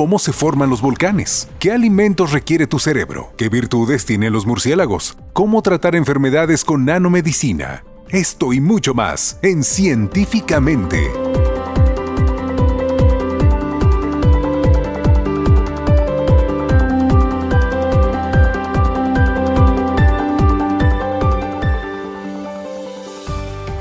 cómo se forman los volcanes, qué alimentos requiere tu cerebro, qué virtudes tienen los murciélagos, cómo tratar enfermedades con nanomedicina. Esto y mucho más en Científicamente.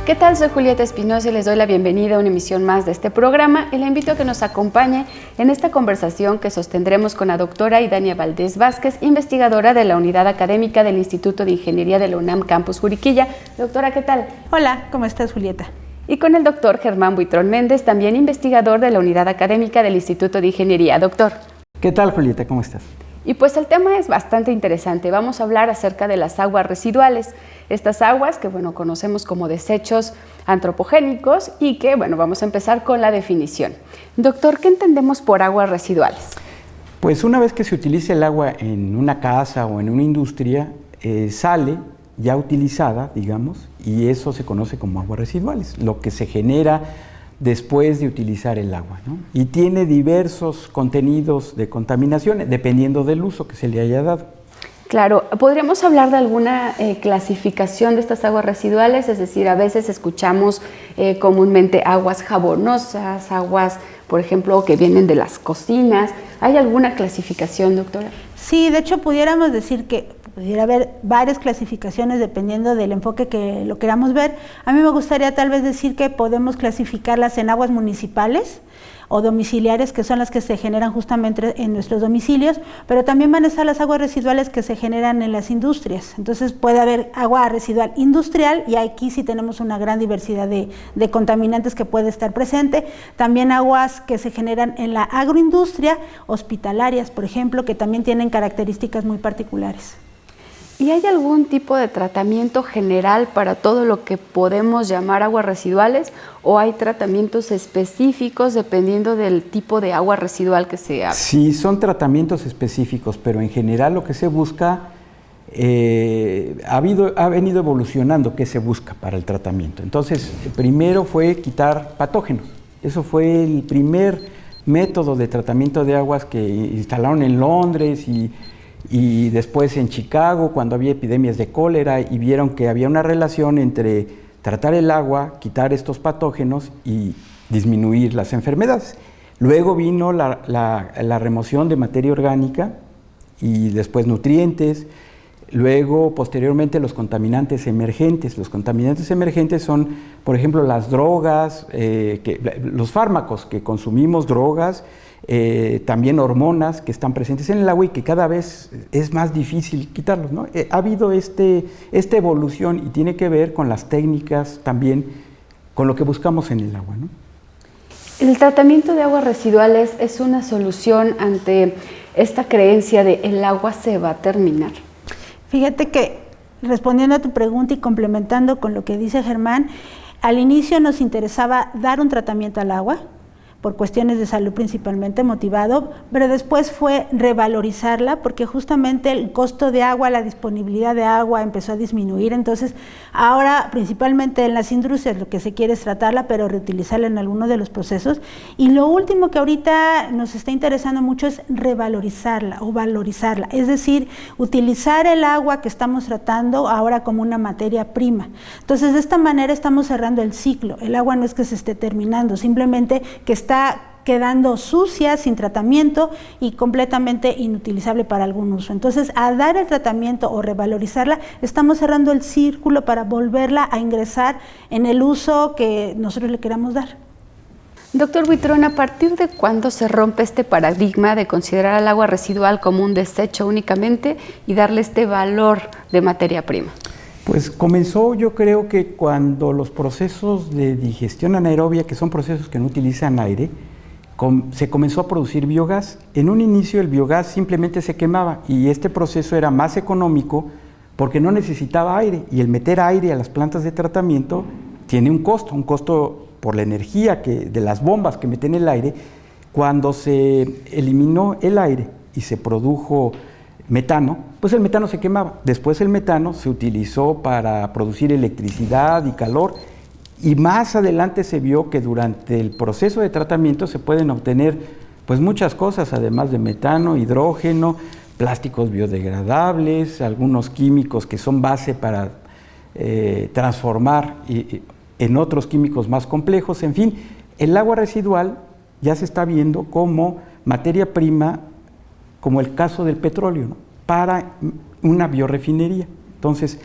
¿Qué tal? Soy Julieta Espinosa y les doy la bienvenida a una emisión más de este programa y la invito a que nos acompañe en esta conversación que sostendremos con la doctora Idania Valdés Vázquez, investigadora de la Unidad Académica del Instituto de Ingeniería de la UNAM Campus Juriquilla. Doctora, ¿qué tal? Hola, ¿cómo estás, Julieta? Y con el doctor Germán Buitrón Méndez, también investigador de la Unidad Académica del Instituto de Ingeniería. Doctor. ¿Qué tal, Julieta? ¿Cómo estás? Y pues el tema es bastante interesante. Vamos a hablar acerca de las aguas residuales. Estas aguas que, conocemos como desechos antropogénicos y que, vamos a empezar con la definición. Doctor, ¿qué entendemos por aguas residuales? Pues una vez que se utiliza el agua en una casa o en una industria, sale ya utilizada, digamos, y eso se conoce como aguas residuales, lo que se genera después de utilizar el agua, ¿no? Y tiene diversos contenidos de contaminación, dependiendo del uso que se le haya dado. Claro, ¿podríamos hablar de alguna clasificación de estas aguas residuales? Es decir, a veces escuchamos comúnmente aguas jabonosas, aguas, por ejemplo, que vienen de las cocinas. ¿Hay alguna clasificación, doctora? Sí, de hecho pudiéramos decir que pudiera haber varias clasificaciones dependiendo del enfoque que lo queramos ver. A mí me gustaría tal vez decir que podemos clasificarlas en aguas municipales o domiciliares, que son las que se generan justamente en nuestros domicilios, pero también van a estar las aguas residuales que se generan en las industrias. Entonces puede haber agua residual industrial y aquí sí tenemos una gran diversidad de contaminantes que puede estar presente. También aguas que se generan en la agroindustria, hospitalarias, por ejemplo, que también tienen características muy particulares. ¿Y hay algún tipo de tratamiento general para todo lo que podemos llamar aguas residuales o hay tratamientos específicos dependiendo del tipo de agua residual que sea? Sí, son tratamientos específicos, pero en general lo que se busca, ha venido evolucionando qué se busca para el tratamiento. Entonces, primero fue quitar patógenos. Eso fue el primer método de tratamiento de aguas que instalaron en Londres y después en Chicago, cuando había epidemias de cólera y vieron que había una relación entre tratar el agua, quitar estos patógenos y disminuir las enfermedades. Luego vino la remoción de materia orgánica y después nutrientes, luego posteriormente los contaminantes emergentes. Los contaminantes emergentes son, por ejemplo, las drogas, los fármacos que consumimos, drogas, también hormonas que están presentes en el agua y que cada vez es más difícil quitarlos, ¿no? Ha habido esta evolución y tiene que ver con las técnicas también, con lo que buscamos en el agua, ¿no? ¿El tratamiento de aguas residuales es una solución ante esta creencia de el agua se va a terminar? Fíjate que, respondiendo a tu pregunta y complementando con lo que dice Germán, al inicio nos interesaba dar un tratamiento al agua, por cuestiones de salud principalmente motivado, pero después fue revalorizarla porque justamente el costo de agua, la disponibilidad de agua empezó a disminuir. Entonces ahora principalmente en las industrias lo que se quiere es tratarla, pero reutilizarla en alguno de los procesos. Y lo último que ahorita nos está interesando mucho es revalorizarla o valorizarla, es decir, utilizar el agua que estamos tratando ahora como una materia prima. Entonces de esta manera estamos cerrando el ciclo. El agua no es que se esté terminando, simplemente que está quedando sucia, sin tratamiento y completamente inutilizable para algún uso. Entonces, al dar el tratamiento o revalorizarla, estamos cerrando el círculo para volverla a ingresar en el uso que nosotros le queramos dar. Doctor Buitrón, ¿a partir de cuándo se rompe este paradigma de considerar al agua residual como un desecho únicamente y darle este valor de materia prima? Pues comenzó, yo creo que cuando los procesos de digestión anaerobia, que son procesos que no utilizan aire, se comenzó a producir biogás. En un inicio el biogás simplemente se quemaba y este proceso era más económico porque no necesitaba aire, y el meter aire a las plantas de tratamiento tiene un costo por la energía de las bombas que meten el aire. Cuando se eliminó el aire y se produjo metano, pues el metano se quemaba. Después el metano se utilizó para producir electricidad y calor, y más adelante se vio que durante el proceso de tratamiento se pueden obtener pues muchas cosas, además de metano, hidrógeno, plásticos biodegradables, algunos químicos que son base para transformar en otros químicos más complejos. En fin, el agua residual ya se está viendo como materia prima, como el caso del petróleo, ¿no?, para una biorefinería. Entonces,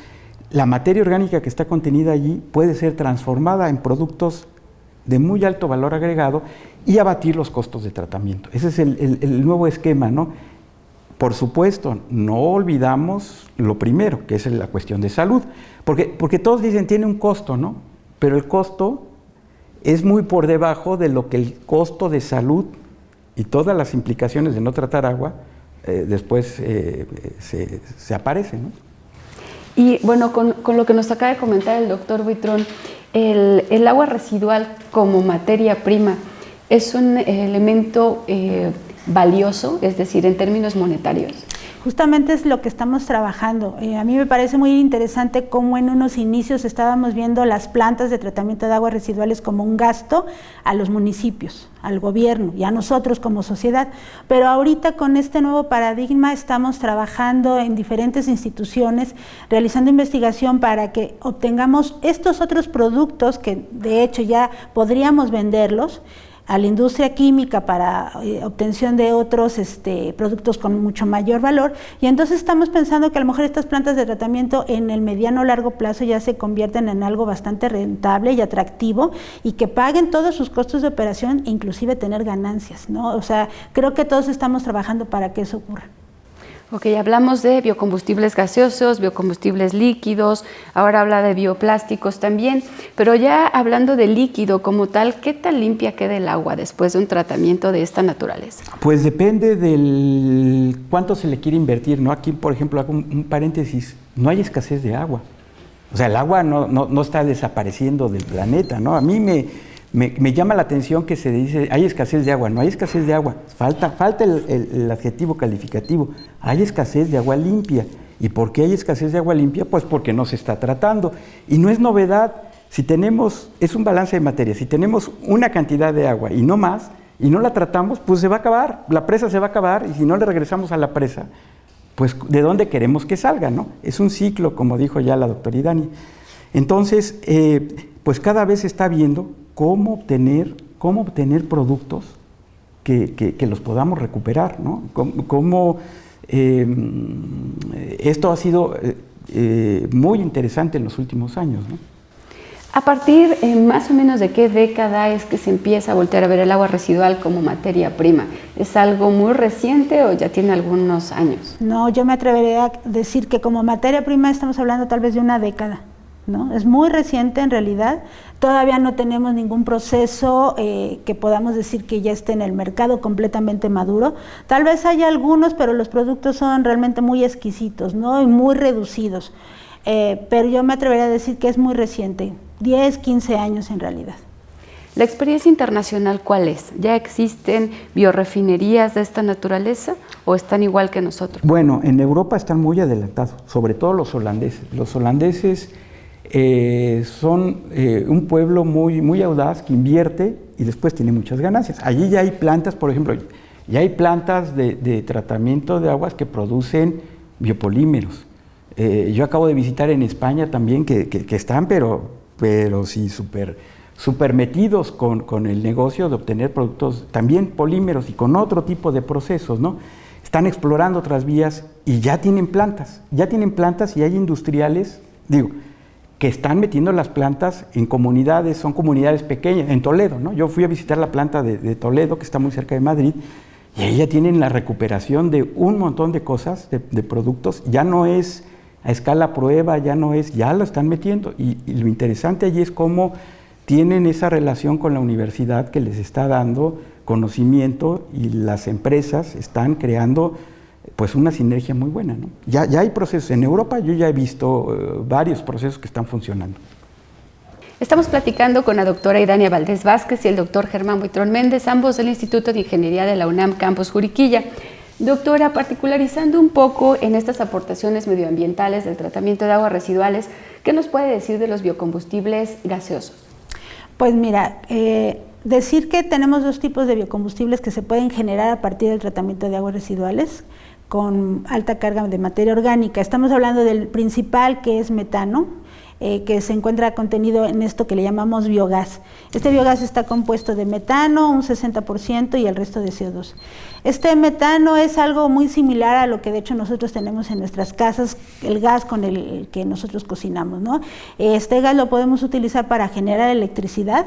la materia orgánica que está contenida allí puede ser transformada en productos de muy alto valor agregado y abatir los costos de tratamiento. Ese es el nuevo esquema, ¿no? Por supuesto, no olvidamos lo primero, que es la cuestión de salud, porque todos dicen tiene un costo, ¿no? Pero el costo es muy por debajo de lo que el costo de salud y todas las implicaciones de no tratar agua después se aparecen, ¿no? Y bueno, con lo que nos acaba de comentar el doctor Buitrón, el agua residual como materia prima es un elemento valioso, es decir, en términos monetarios. Justamente es lo que estamos trabajando. A mí me parece muy interesante cómo en unos inicios estábamos viendo las plantas de tratamiento de aguas residuales como un gasto a los municipios, al gobierno y a nosotros como sociedad. Pero ahorita con este nuevo paradigma estamos trabajando en diferentes instituciones, realizando investigación para que obtengamos estos otros productos que de hecho ya podríamos venderlos a la industria química para obtención de otros productos con mucho mayor valor, y entonces estamos pensando que a lo mejor estas plantas de tratamiento en el mediano o largo plazo ya se convierten en algo bastante rentable y atractivo y que paguen todos sus costos de operación, inclusive tener ganancias, ¿no? O sea, creo que todos estamos trabajando para que eso ocurra. Ok, hablamos de biocombustibles gaseosos, biocombustibles líquidos, ahora habla de bioplásticos también, pero ya hablando de líquido como tal, ¿qué tan limpia queda el agua después de un tratamiento de esta naturaleza? Pues depende del cuánto se le quiere invertir, ¿no? Aquí, por ejemplo, hago un paréntesis, no hay escasez de agua. O sea, el agua no está desapareciendo del planeta, ¿no? A mí me llama la atención que se dice, hay escasez de agua. No hay escasez de agua, falta el adjetivo calificativo. Hay escasez de agua limpia. ¿Y por qué hay escasez de agua limpia? Pues porque no se está tratando. Y no es novedad, es un balance de materia. Si tenemos una cantidad de agua y no más, y no la tratamos, pues se va a acabar, la presa se va a acabar, y si no le regresamos a la presa, pues ¿de dónde queremos que salga, no? Es un ciclo, como dijo ya la doctora Idani. Entonces, pues cada vez se está viendo cómo obtener productos que los podamos recuperar, ¿no? Esto ha sido muy interesante en los últimos años, ¿no? ¿A partir más o menos de qué década es que se empieza a voltear a ver el agua residual como materia prima? ¿Es algo muy reciente o ya tiene algunos años? No, yo me atrevería a decir que como materia prima estamos hablando tal vez de una década, ¿no? Es muy reciente en realidad, todavía no tenemos ningún proceso que podamos decir que ya esté en el mercado completamente maduro. Tal vez haya algunos, pero los productos son realmente muy exquisitos, ¿no? Y muy reducidos. Pero yo me atrevería a decir que es muy reciente, 10, 15 años en realidad. ¿La experiencia internacional cuál es? ¿Ya existen biorefinerías de esta naturaleza o están igual que nosotros? Bueno, en Europa están muy adelantados, sobre todo los holandeses. Los holandeses son un pueblo muy audaz que invierte y después tiene muchas ganancias. Allí ya hay plantas, por ejemplo, ya hay plantas de tratamiento de aguas que producen biopolímeros. Yo acabo de visitar en España también que están, pero sí súper metidos con el negocio de obtener productos, también polímeros y con otro tipo de procesos, ¿no? Están explorando otras vías y ya tienen plantas y hay industriales, que están metiendo las plantas en comunidades, son comunidades pequeñas, en Toledo, ¿no? Yo fui a visitar la planta de Toledo, que está muy cerca de Madrid, y ahí ya tienen la recuperación de un montón de cosas, de productos, ya no es a escala prueba, ya lo están metiendo. Y lo interesante allí es cómo tienen esa relación con la universidad que les está dando conocimiento y las empresas están creando pues una sinergia muy buena, ¿no? Ya hay procesos. En Europa yo ya he visto varios procesos que están funcionando. Estamos platicando con la doctora Idania Valdés Vázquez y el doctor Germán Buitrón Méndez, ambos del Instituto de Ingeniería de la UNAM Campus Juriquilla. Doctora, particularizando un poco en estas aportaciones medioambientales del tratamiento de aguas residuales, ¿qué nos puede decir de los biocombustibles gaseosos? Pues mira, decir que tenemos dos tipos de biocombustibles que se pueden generar a partir del tratamiento de aguas residuales con alta carga de materia orgánica. Estamos hablando del principal, que es metano, que se encuentra contenido en esto que le llamamos biogás. Este biogás está compuesto de metano, un 60%, y el resto de CO2. Este metano es algo muy similar a lo que de hecho nosotros tenemos en nuestras casas, el gas con el que nosotros cocinamos, ¿no? Este gas lo podemos utilizar para generar electricidad,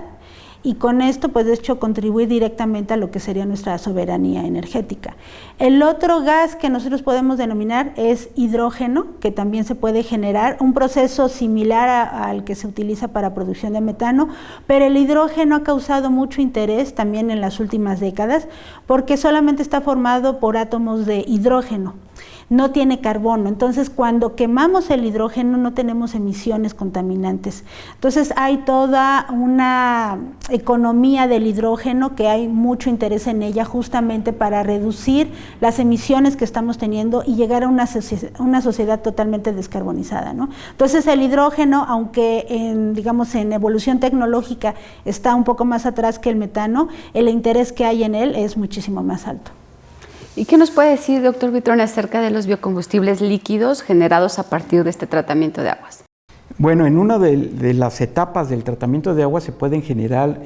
y con esto, pues de hecho, contribuir directamente a lo que sería nuestra soberanía energética. El otro gas que nosotros podemos denominar es hidrógeno, que también se puede generar, un proceso similar al que se utiliza para producción de metano, pero el hidrógeno ha causado mucho interés también en las últimas décadas, porque solamente está formado por átomos de hidrógeno. No tiene carbono, entonces cuando quemamos el hidrógeno no tenemos emisiones contaminantes. Entonces hay toda una economía del hidrógeno que hay mucho interés en ella justamente para reducir las emisiones que estamos teniendo y llegar a una sociedad totalmente descarbonizada, ¿no? Entonces el hidrógeno, aunque en evolución tecnológica está un poco más atrás que el metano, el interés que hay en él es muchísimo más alto. ¿Y qué nos puede decir, doctor Buitrón, acerca de los biocombustibles líquidos generados a partir de este tratamiento de aguas? Bueno, en una de las etapas del tratamiento de aguas se pueden generar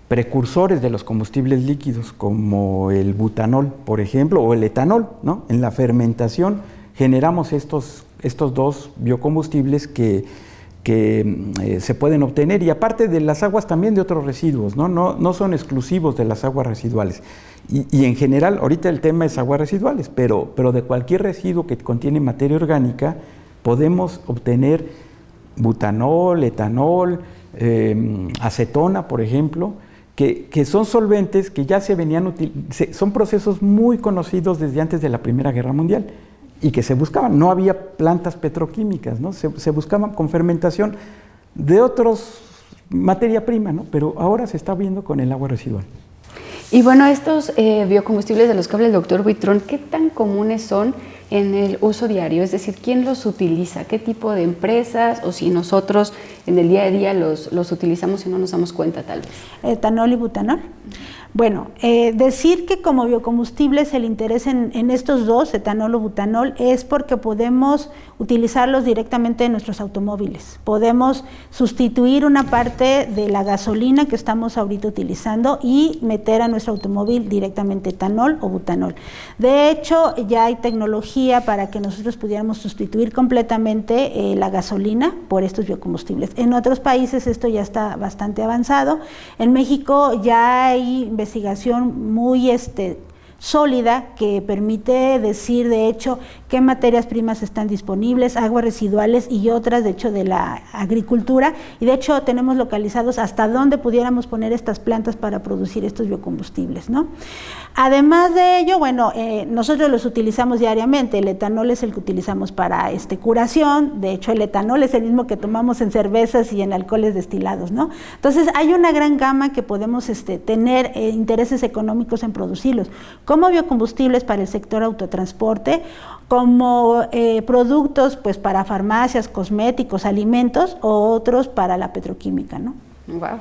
precursores de los combustibles líquidos, como el butanol, por ejemplo, o el etanol, ¿no? En la fermentación generamos estos dos biocombustibles que se pueden obtener, y aparte de las aguas también de otros residuos, no son exclusivos de las aguas residuales. Y en general, ahorita el tema es aguas residuales, pero de cualquier residuo que contiene materia orgánica podemos obtener butanol, etanol, acetona, por ejemplo, que son solventes que ya se venían utilizando, son procesos muy conocidos desde antes de la Primera Guerra Mundial y que se buscaban. No había plantas petroquímicas, ¿no? Se buscaban con fermentación de otros materia prima, ¿no? Pero ahora se está viendo con el agua residual. Y bueno, estos biocombustibles de los que habla el doctor Buitrón, ¿qué tan comunes son en el uso diario? Es decir, ¿quién los utiliza? ¿Qué tipo de empresas? O si nosotros en el día a día los utilizamos y no nos damos cuenta, tal vez. ¿Etanol y butanol? Bueno, decir que como biocombustibles el interés en estos dos, etanol o butanol, es porque podemos utilizarlos directamente en nuestros automóviles. Podemos sustituir una parte de la gasolina que estamos ahorita utilizando y meter a nuestro automóvil directamente etanol o butanol. De hecho, ya hay tecnología para que nosotros pudiéramos sustituir completamente la gasolina por estos biocombustibles. En otros países esto ya está bastante avanzado. En México ya hay investigación muy sólida que permite decir, de hecho, qué materias primas están disponibles, aguas residuales y otras, de hecho, de la agricultura, y de hecho tenemos localizados hasta dónde pudiéramos poner estas plantas para producir estos biocombustibles, ¿no? Además de ello, bueno, nosotros los utilizamos diariamente. El etanol es el que utilizamos para curación. De hecho, el etanol es el mismo que tomamos en cervezas y en alcoholes destilados, ¿no? Entonces, hay una gran gama que podemos tener intereses económicos en producirlos, como biocombustibles para el sector autotransporte, como productos pues para farmacias, cosméticos, alimentos, o otros para la petroquímica, ¿no? Wow.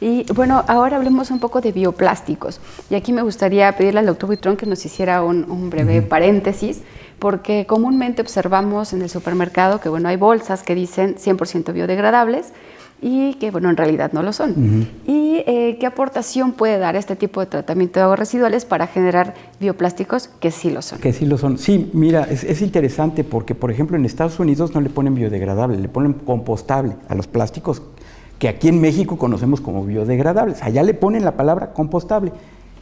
Y bueno, ahora hablemos un poco de bioplásticos. Y aquí me gustaría pedirle al doctor Buitrón que nos hiciera un breve paréntesis, porque comúnmente observamos en el supermercado que bueno, hay bolsas que dicen 100% biodegradables y que bueno, en realidad no lo son. ¿Y qué aportación puede dar este tipo de tratamiento de aguas residuales para generar bioplásticos que sí lo son? Que sí lo son. Sí, mira, es interesante porque, por ejemplo, en Estados Unidos no le ponen biodegradable, le ponen compostable a los plásticos que aquí en México conocemos como biodegradables. Allá le ponen la palabra compostable,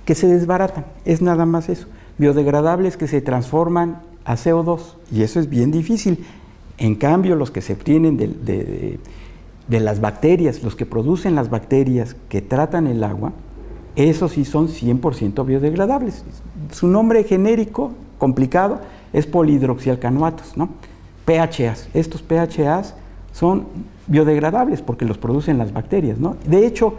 que se desbaratan, es nada más eso. Biodegradables que se transforman a CO2, y eso es bien difícil. En cambio, los que se obtienen de las bacterias, los que producen las bacterias que tratan el agua, esos sí son 100% biodegradables. Su nombre genérico, complicado, es polihidroxialcanoatos, ¿no? PHAs. Estos PHAs son biodegradables porque los producen las bacterias, ¿no? De hecho,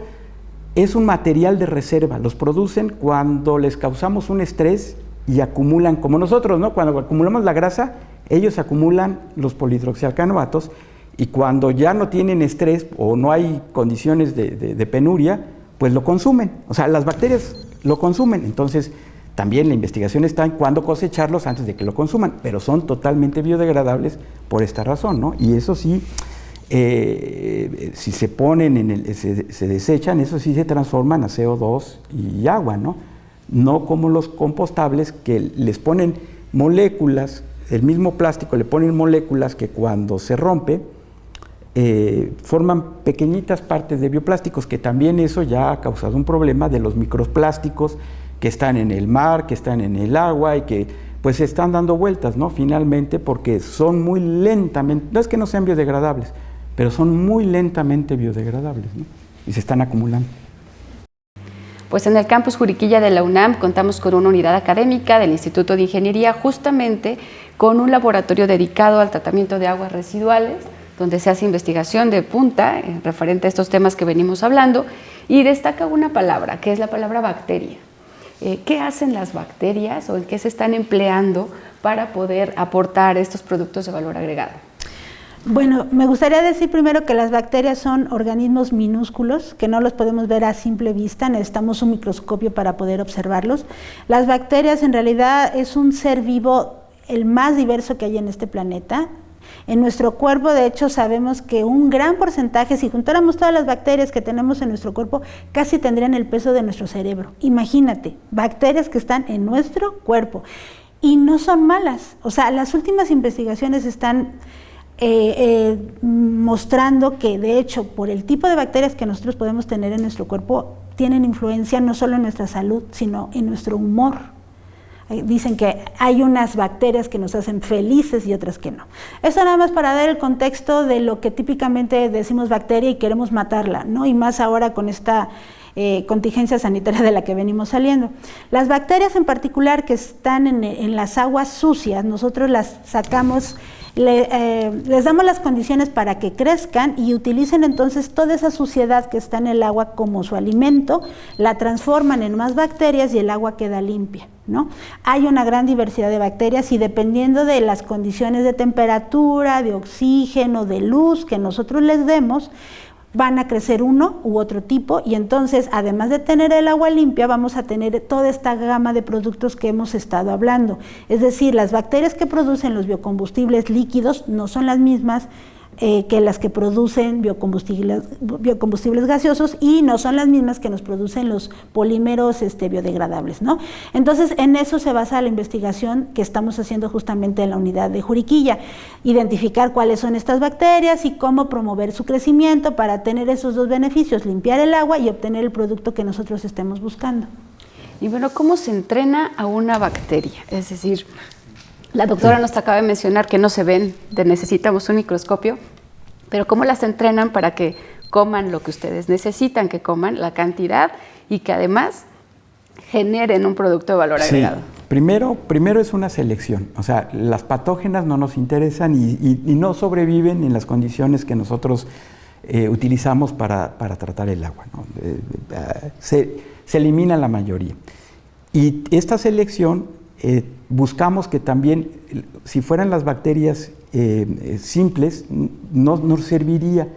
es un material de reserva, los producen cuando les causamos un estrés y acumulan, como nosotros, ¿no? Cuando acumulamos la grasa, ellos acumulan los polihidroxialcanoatos y cuando ya no tienen estrés o no hay condiciones de penuria, pues lo consumen. O sea, las bacterias lo consumen. Entonces, también la investigación está en cuándo cosecharlos antes de que lo consuman, pero son totalmente biodegradables por esta razón, ¿no? Y eso sí, si se ponen, se desechan, eso sí se transforman a CO2 y agua, ¿no? No como los compostables que les ponen moléculas, el mismo plástico le ponen moléculas que cuando se rompe, forman pequeñitas partes de bioplásticos, que también eso ya ha causado un problema de los microplásticos que están en el mar, que están en el agua y que pues se están dando vueltas, ¿no? Finalmente, porque son muy lentamente, no es que no sean biodegradables, pero son muy lentamente biodegradables, ¿no? Y se están acumulando. Pues en el campus Juriquilla de la UNAM contamos con una unidad académica del Instituto de Ingeniería, justamente con un laboratorio dedicado al tratamiento de aguas residuales, donde se hace investigación de punta referente a estos temas que venimos hablando, y destaca una palabra, que es la palabra bacteria. ¿Qué hacen las bacterias o en qué se están empleando para poder aportar estos productos de valor agregado? Bueno, me gustaría decir primero que las bacterias son organismos minúsculos, que no los podemos ver a simple vista, necesitamos un microscopio para poder observarlos. Las bacterias en realidad es un ser vivo el más diverso que hay en este planeta. En nuestro cuerpo, de hecho, sabemos que un gran porcentaje, si juntáramos todas las bacterias que tenemos en nuestro cuerpo, casi tendrían el peso de nuestro cerebro. Imagínate, bacterias que están en nuestro cuerpo y no son malas. O sea, las últimas investigaciones están mostrando que, de hecho, por el tipo de bacterias que nosotros podemos tener en nuestro cuerpo, tienen influencia no solo en nuestra salud, sino en nuestro humor. Dicen que hay unas bacterias que nos hacen felices y otras que no. Eso nada más para dar el contexto de lo que típicamente decimos bacteria y queremos matarla, ¿no? Y más ahora con esta contingencia sanitaria de la que venimos saliendo. Las bacterias en particular que están en las aguas sucias, nosotros las sacamos, les damos las condiciones para que crezcan y utilicen entonces toda esa suciedad que está en el agua como su alimento, la transforman en más bacterias y el agua queda limpia, ¿no? Hay una gran diversidad de bacterias y dependiendo de las condiciones de temperatura, de oxígeno, de luz que nosotros les demos, van a crecer uno u otro tipo y entonces, además de tener el agua limpia, vamos a tener toda esta gama de productos que hemos estado hablando. Es decir, las bacterias que producen los biocombustibles líquidos no son las mismas que las que producen biocombustibles gaseosos y no son las mismas que nos producen los polímeros biodegradables, ¿no? Entonces, en eso se basa la investigación que estamos haciendo justamente en la unidad de Juriquilla, identificar cuáles son estas bacterias y cómo promover su crecimiento para tener esos dos beneficios, limpiar el agua y obtener el producto que nosotros estemos buscando. Y bueno, ¿cómo se entrena a una bacteria? Es decir, la doctora nos acaba de mencionar que no se ven, necesitamos un microscopio, pero ¿cómo las entrenan para que coman lo que ustedes necesitan que coman, la cantidad, y que además generen un producto de valor agregado? Primero es una selección, o sea, las patógenas no nos interesan y no sobreviven en las condiciones que nosotros utilizamos para tratar el agua, ¿no? Se elimina la mayoría. Y esta selección buscamos que también, si fueran las bacterias simples, no nos serviría,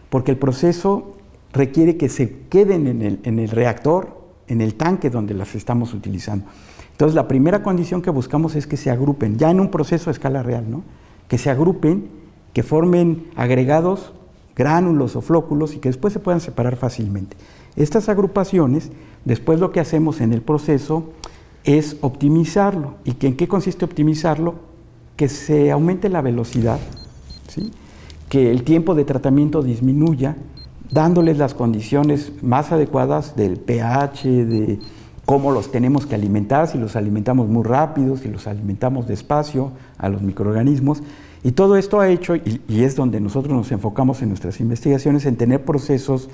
porque el proceso requiere que se queden en el reactor, en el tanque donde las estamos utilizando. Entonces, la primera condición que buscamos es que se agrupen, ya en un proceso a escala real, ¿no? Que se agrupen, que formen agregados, gránulos o flóculos y que después se puedan separar fácilmente. Estas agrupaciones, después lo que hacemos en el proceso es optimizarlo. ¿Y en qué consiste optimizarlo? Que se aumente la velocidad, ¿sí? Que el tiempo de tratamiento disminuya, dándoles las condiciones más adecuadas del pH, de cómo los tenemos que alimentar, si los alimentamos muy rápido, si los alimentamos despacio a los microorganismos. Y todo esto ha hecho, y es donde nosotros nos enfocamos en nuestras investigaciones, en tener procesos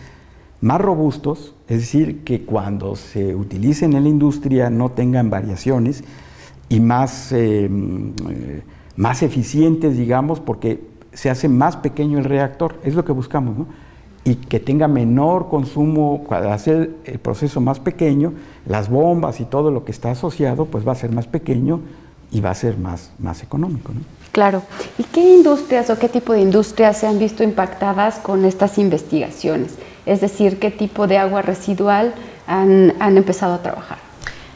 más robustos, es decir, que cuando se utilicen en la industria no tengan variaciones y más eficientes, digamos, porque se hace más pequeño el reactor, es lo que buscamos, ¿no? Y que tenga menor consumo, para hacer el proceso más pequeño, las bombas y todo lo que está asociado, pues va a ser más pequeño y va a ser más económico, ¿no? Claro. ¿Y qué industrias o qué tipo de industrias se han visto impactadas con estas investigaciones? Es decir, ¿qué tipo de agua residual han empezado a trabajar?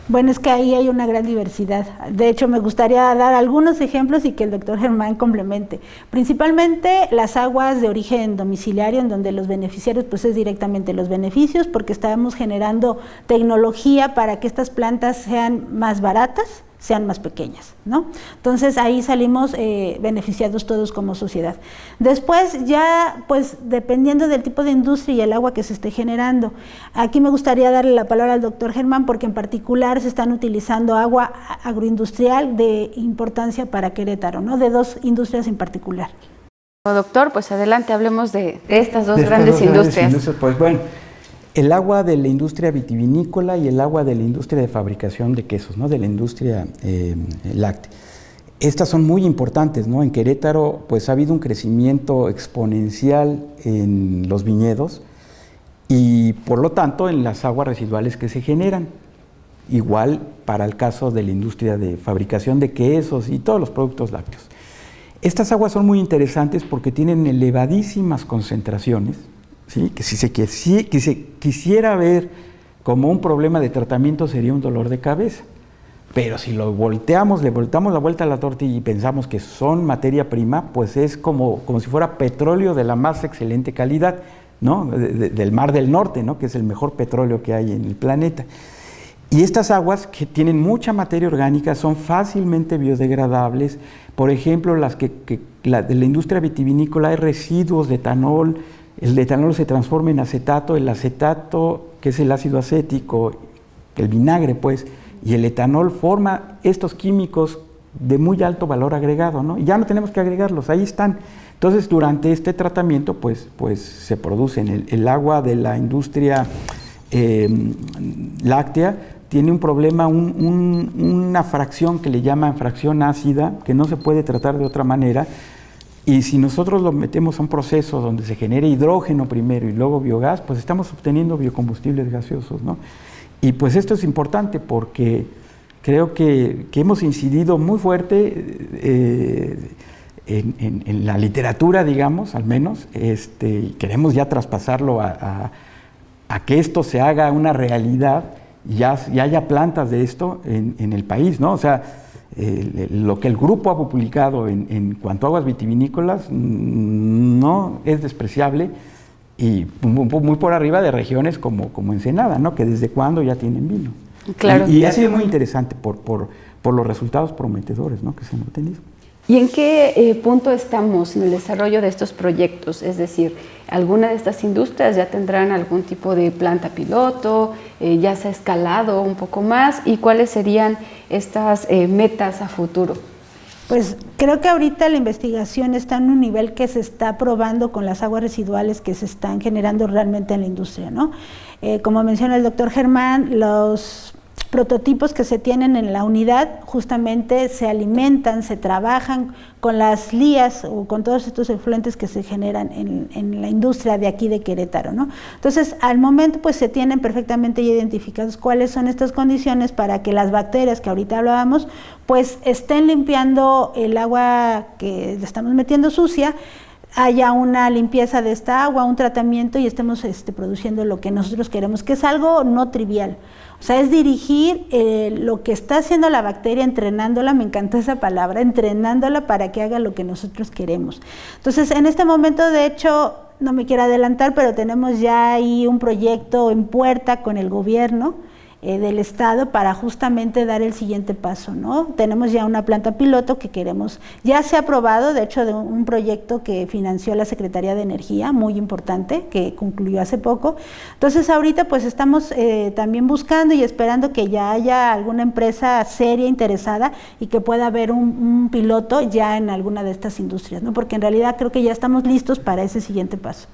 Bueno, es que ahí hay una gran diversidad. De hecho, me gustaría dar algunos ejemplos y que el doctor Germán complemente. Principalmente las aguas de origen domiciliario, en donde los beneficiarios pues es directamente los beneficios, porque estamos generando tecnología para que estas plantas sean más baratas, sean más pequeñas, ¿no? Entonces ahí salimos beneficiados todos como sociedad. Después ya, pues dependiendo del tipo de industria y el agua que se esté generando, aquí me gustaría darle la palabra al doctor Germán, porque en particular se están utilizando agua agroindustrial de importancia para Querétaro, ¿no? De 2 industrias en particular. Doctor, pues adelante, hablemos de estas dos grandes industrias. Pues bueno, el agua de la industria vitivinícola y el agua de la industria de fabricación de quesos, ¿no? De la industria láctea. Estas son muy importantes, ¿no? En Querétaro pues ha habido un crecimiento exponencial en los viñedos y por lo tanto en las aguas residuales que se generan. Igual para el caso de la industria de fabricación de quesos y todos los productos lácteos. Estas aguas son muy interesantes porque tienen elevadísimas concentraciones, ¿sí? Que si se quisiera ver como un problema de tratamiento sería un dolor de cabeza, pero si lo volteamos, le voltamos la vuelta a la tortilla y pensamos que son materia prima, pues es como si fuera petróleo de la más excelente calidad, ¿no? Del Mar del Norte, ¿no? Que es el mejor petróleo que hay en el planeta. Y estas aguas que tienen mucha materia orgánica son fácilmente biodegradables. Por ejemplo, de la industria vitivinícola hay residuos de etanol. El etanol se transforma en acetato, el acetato, que es el ácido acético, el vinagre pues, y el etanol forma estos químicos de muy alto valor agregado, ¿no? Y ya no tenemos que agregarlos, ahí están. Entonces, durante este tratamiento, pues se producen. El agua de la industria láctea tiene un problema, una fracción que le llaman fracción ácida, que no se puede tratar de otra manera. Y si nosotros lo metemos a un proceso donde se genere hidrógeno primero y luego biogás, pues estamos obteniendo biocombustibles gaseosos, ¿no? Y pues esto es importante porque creo que hemos incidido muy fuerte en la literatura, digamos, al menos, y queremos ya traspasarlo a que esto se haga una realidad y ya haya plantas de esto en el país, ¿no? O sea, lo que el grupo ha publicado en cuanto a aguas vitivinícolas no es despreciable y muy por arriba de regiones como Ensenada, ¿no? Que desde cuándo ya tienen vino. Claro. Y ha sido muy interesante por los resultados prometedores, ¿no? Que se han obtenido. ¿Y en qué punto estamos en el desarrollo de estos proyectos? Es decir, ¿alguna de estas industrias ya tendrán algún tipo de planta piloto? ¿Ya se ha escalado un poco más? ¿Y cuáles serían estas metas a futuro? Pues creo que ahorita la investigación está en un nivel que se está probando con las aguas residuales que se están generando realmente en la industria, ¿no? Como menciona el doctor Germán, los prototipos que se tienen en la unidad justamente se alimentan, se trabajan con las lías o con todos estos efluentes que se generan en la industria de aquí de Querétaro, ¿no? Entonces, al momento pues se tienen perfectamente ya identificados cuáles son estas condiciones para que las bacterias que ahorita hablábamos pues estén limpiando el agua que le estamos metiendo sucia, haya una limpieza de esta agua, un tratamiento y estemos produciendo lo que nosotros queremos, que es algo no trivial. O sea, es dirigir lo que está haciendo la bacteria, entrenándola, me encantó esa palabra, entrenándola para que haga lo que nosotros queremos. Entonces, en este momento, de hecho, no me quiero adelantar, pero tenemos ya ahí un proyecto en puerta con el gobierno del estado para justamente dar el siguiente paso, ¿no? Tenemos ya una planta piloto que queremos, ya se ha aprobado, de hecho, de un proyecto que financió la Secretaría de Energía, muy importante, que concluyó hace poco. Entonces, ahorita pues estamos también buscando y esperando que ya haya alguna empresa seria interesada y que pueda haber un piloto ya en alguna de estas industrias, ¿no? Porque en realidad creo que ya estamos listos para ese siguiente paso.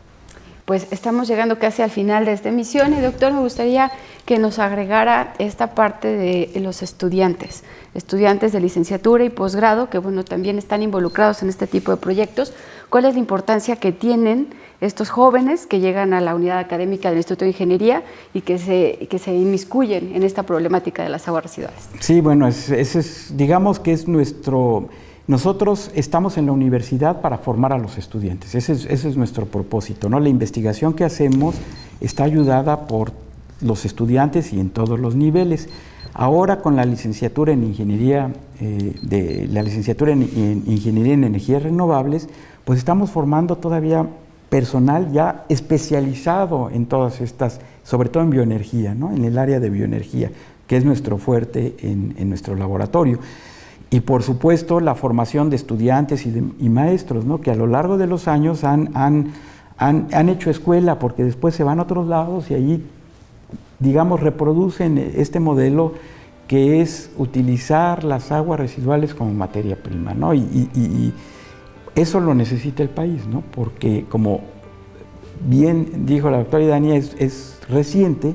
pues estamos llegando casi al final de esta emisión y doctor, me gustaría que nos agregara esta parte de los estudiantes de licenciatura y posgrado, que bueno, también están involucrados en este tipo de proyectos. ¿Cuál es la importancia que tienen estos jóvenes que llegan a la unidad académica del Instituto de Ingeniería y que se inmiscuyen en esta problemática de las aguas residuales? Sí, bueno, digamos que es nuestro... Nosotros estamos en la universidad para formar a los estudiantes, ese es nuestro propósito, ¿no? La investigación que hacemos está ayudada por los estudiantes y en todos los niveles. Ahora con la licenciatura en Ingeniería, en Ingeniería en Energías Renovables, pues estamos formando todavía personal ya especializado en todas estas, sobre todo en bioenergía, ¿no? En el área de bioenergía, que es nuestro fuerte en nuestro laboratorio. Y por supuesto la formación de estudiantes y maestros, ¿no? Que a lo largo de los años han hecho escuela, porque después se van a otros lados y allí, digamos, reproducen este modelo que es utilizar las aguas residuales como materia prima, ¿no? Y eso lo necesita el país, ¿no? Porque como bien dijo la doctora Idania, es reciente,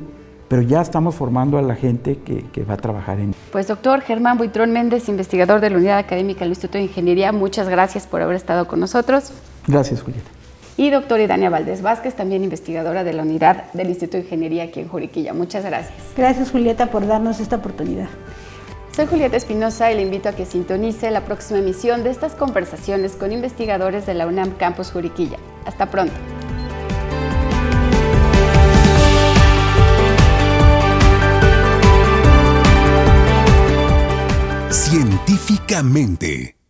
pero ya estamos formando a la gente que va a trabajar en... Pues doctor Germán Buitrón Méndez, investigador de la Unidad Académica del Instituto de Ingeniería, muchas gracias por haber estado con nosotros. Gracias, Julieta. Y doctora Idania Valdés Vázquez, también investigadora de la Unidad del Instituto de Ingeniería aquí en Juriquilla. Muchas gracias. Gracias, Julieta, por darnos esta oportunidad. Soy Julieta Espinosa y le invito a que sintonice la próxima emisión de estas conversaciones con investigadores de la UNAM Campus Juriquilla. Hasta pronto. Científicamente.